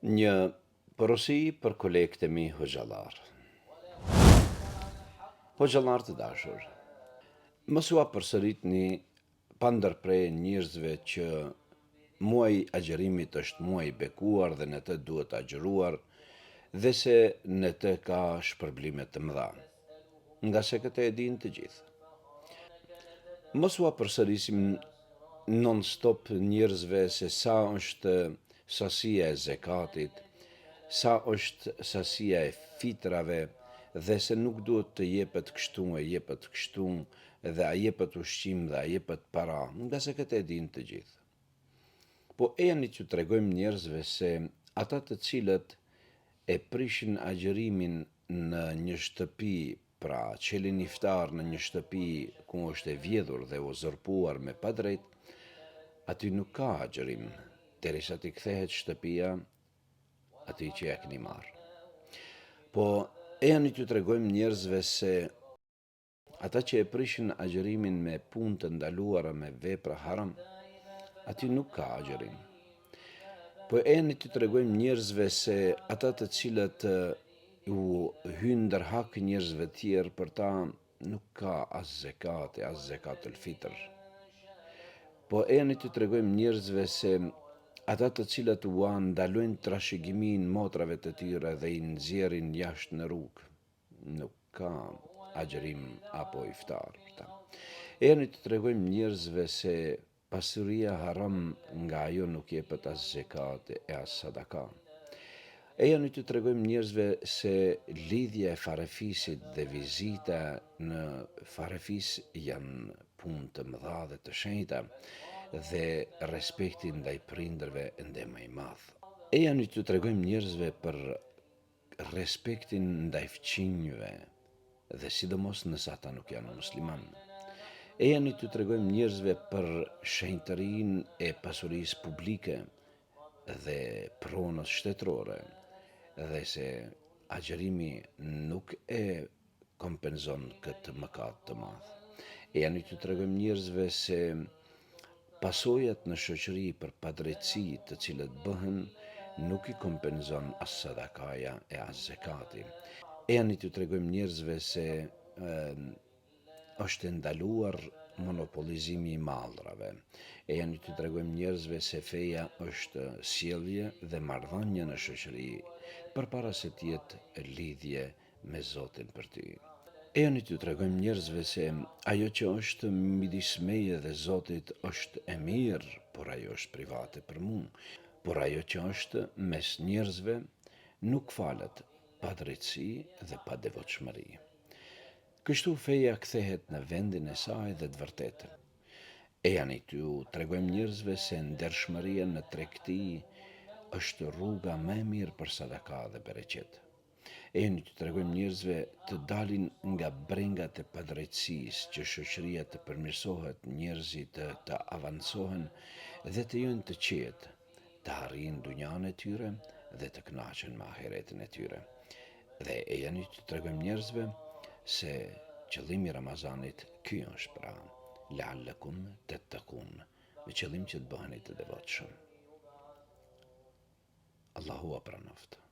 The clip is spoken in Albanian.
Një porosi për kolegët e mi hoxhallar. Hoxhallar të dashur, mos u përsëritni pa ndërprer njerëzve që muaji i agjerimit është muaj i bekuar dhe në të duhet agjëruar dhe se në të ka shpërblime të mëdha, nga se këtë e dinë të gjithë. Mos u përsërisim non-stop njerëzve se sa është sasia e zekatit, sa është sasia e fitrave dhe se nuk duhet të jepet kështu e jepet kështu dhe a jepet ushqim dhe a jepet para, nga se këtë e dinë të gjithë. Po e janë që të regojmë njerëzve se ata të cilët e prishin agjërimin në një shtëpi, pra qelin iftar në një shtëpi ku është e vjedhur dhe u zorpuar me padrejt, aty nuk ka agjërim, derisa t'i kthehet shtëpia aty që ja keni marrë. Po e janë që të regojmë njerëzve se ata që e prishin agjërimin me punë të ndaluara me vepra haram, aty nuk ka agjërim. Po e janë që të regojmë njerëzve se ata të cilët u hynë ndër hak njerëzve tjerë, për ta nuk ka as zekate, as zekatul fitr. Po e janë që të regojmë njerëzve se ata të cilët u ndalojnë trashëgimin motrave të tyre dhe i nxjerrin jashtë në rrugë, nuk ka agjërim apo iftar për ta. E janë që të regojmë njerëzve se pasuria haram nga ajo nuk jepet as zekate e as sadaka. E janë që të regojmë njerëzve se lidhja e farefisit dhe vizita në farefis janë punë të mëdha dhe të shenjta dhe respektin ndaj prindërve ende më i madh. E janë që të regojmë njerëzve për respektin ndaj fëmijëve dhe sidomos nëse ata nuk janë musliman. E janë që të regojmë njerëzve për shenjtërinë e pasurisë publike dhe pronës shtetërore, dhe se agjërimi nuk e kompenzon këtë mëkat të madh. E janë që të regojmë njerëzve se pasojat në shoqëri për padrejtësi të cilët bëhen nuk i kompenzon as sadakaja e as zekati. E janë që të regojmë njerëzve se është ndaluar monopolizimi i mallrave. E janë që të tregojmë njerëzve se feja është sjellje dhe marrëdhënie në shoqëri, përpara se të jetë lidhje me Zotin për ty. E janë që të tregojmë njerëzve se ajo që është midis meje dhe Zotit është e mirë, por ajo është private për mua. Por ajo që është mes njerëzve nuk falet pa drejtësi dhe pa devotshmëri. Kështu feja kthehet në vendin e saj dhe të vërtetën. E janë t'ju tregojmë njerëzve se ndershmëria në tregti është rruga më e mirë për sadaka dhe bereqet. E janë t'ju tregojmë njerëzve të dalin nga brengat e padrejtësisë, që shoqëria të përmirësohet, njerëzit të avancohen dhe të jenë të qetë, të arrijnë dunjan e tyre dhe të kënaqen me ahiretin e tyre. Dhe e janë t'ju tregojmë njerëzve se qëllimi i Ramazanit ky është, pra la'allakum tattaqun, me qëllim që të bëheni të devotshëm. Allahu a pranoft.